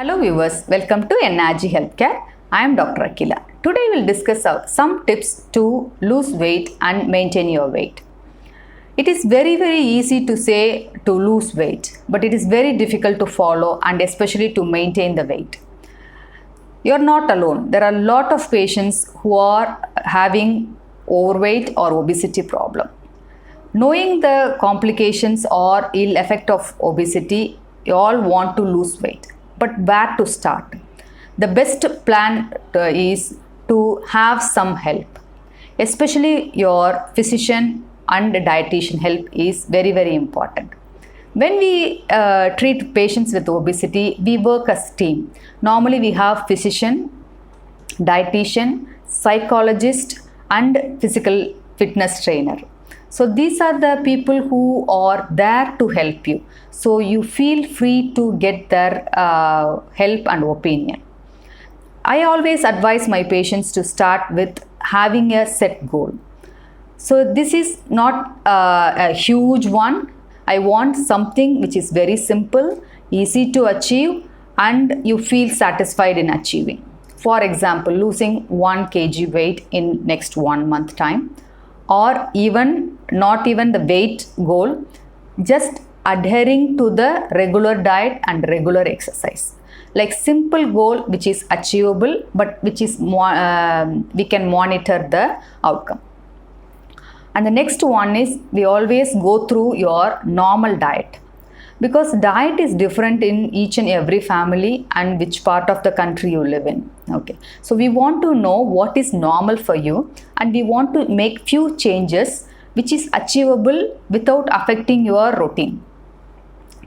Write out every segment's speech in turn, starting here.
Hello viewers, welcome to NRG Healthcare. I am Dr. Akila. Today we will discuss some tips to lose weight and maintain your weight. It is very easy to say to lose weight, but it is very difficult to follow and especially to maintain the weight. You are not alone. There are a lot of patients who are having overweight or obesity problem. Knowing the complications or ill effect of obesity, you all want to lose weight. But where to start? The best plan is to have some help. Especially your physician and dietitian help is very important. When we treat patients with obesity, we work as team. Normally we have physician, dietitian, psychologist and physical fitness trainer. So these are the people who are there to help you. So you feel free to get their help and opinion. I always advise my patients to start with having a set goal. So this is not a huge one. I want something which is very simple, easy to achieve, and you feel satisfied in achieving. For example, losing 1 kg weight in next 1 month time, or even not even the weight goal, just adhering to the regular diet and regular exercise. Like simple goal which is achievable, but which is we can monitor the outcome. And the next one is we always go through your normal diet, because diet is different in each and every family and which part of the country you live in. Okay, so we want to know what is normal for you, and we want to make few changes which is achievable without affecting your routine.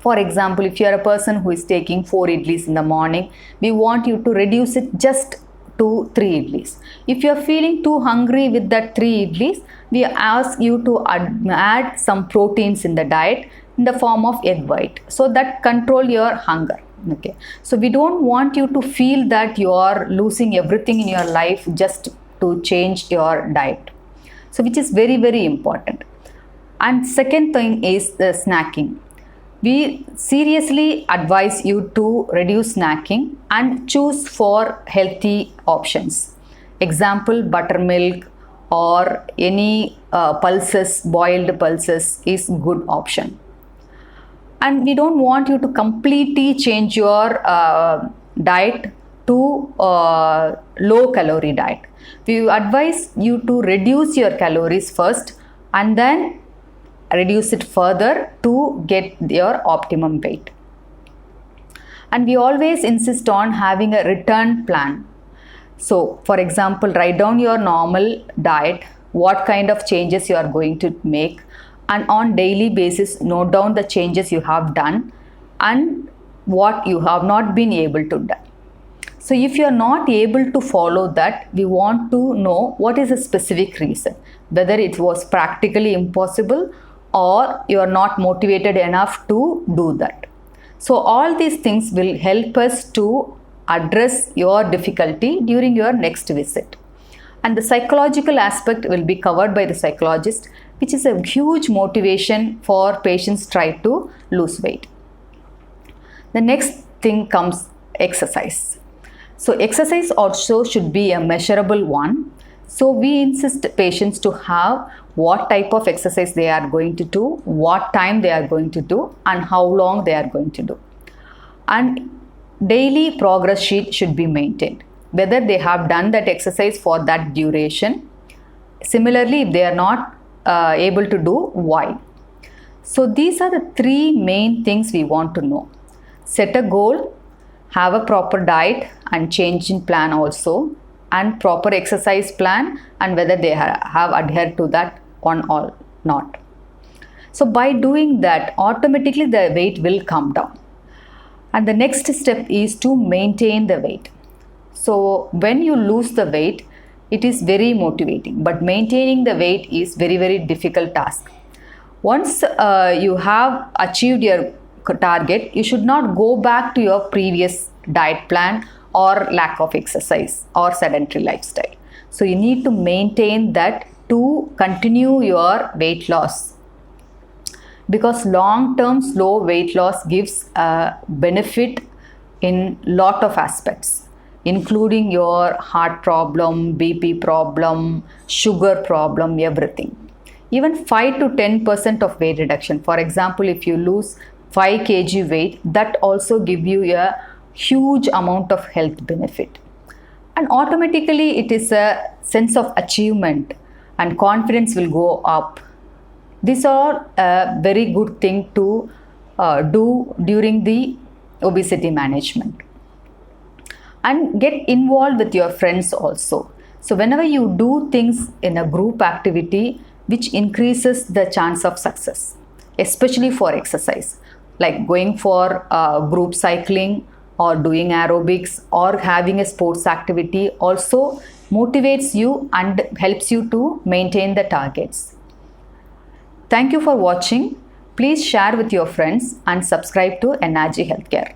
For example, if you are a person who is taking 4 idlis in the morning, we want you to reduce it just to 3 idlis. If you are feeling too hungry with that 3 idlis, we ask you to add some proteins in the diet in the form of egg white, so that control your hunger. Okay, so we don't want you to feel that you are losing everything in your life just to change your diet. So which is very important. And second thing is the snacking. We seriously advise you to reduce snacking and choose for healthy options. Example, buttermilk or any pulses, boiled pulses is good option. And we don't want you to completely change your diet to low calorie diet. We advise you to reduce your calories first and then reduce it further to get your optimum weight. And we always insist on having a return plan. So for example, write down your normal diet, what kind of changes you are going to make, and on daily basis note down the changes you have done and what you have not been able to do. So if you are not able to follow that, we want to know what is the specific reason, whether it was practically impossible or you are not motivated enough to do that. So all these things will help us to address your difficulty during your next visit. And the psychological aspect will be covered by the psychologist, which is a huge motivation for patients try to lose weight. The next thing comes exercise. So exercise also should be a measurable one. So we insist patients to have what type of exercise they are going to do, what time they are going to do, and how long they are going to do. And daily progress sheet should be maintained, whether they have done that exercise for that duration. Similarly, if they are not able to do, why. So these are the 3 main things we want to know. Set a goal, have a proper diet and change in plan also, and proper exercise plan, and whether they have adhered to that one or not. So by doing that, automatically the weight will come down. And the next step is to maintain the weight. So when you lose the weight, it is very motivating, but maintaining the weight is very difficult task. Once you have achieved your target, you should not go back to your previous diet plan or lack of exercise or sedentary lifestyle. So you need to maintain that to continue your weight loss. because long-term slow weight loss gives a benefit in lot of aspects, including your heart problem, BP problem, sugar problem, everything. Even 5 to 10% of weight reduction. For example, if you lose 5 kg weight, that also give you a huge amount of health benefit. And automatically it is a sense of achievement and confidence will go up. These are a very good thing to do during the obesity management. And get involved with your friends also. So whenever you do things in a group activity, which increases the chance of success, especially for exercise, like going for group cycling or doing aerobics or having a sports activity also motivates you and helps you to maintain the targets. Thank you for watching. Please share with your friends and subscribe to NRG Healthcare.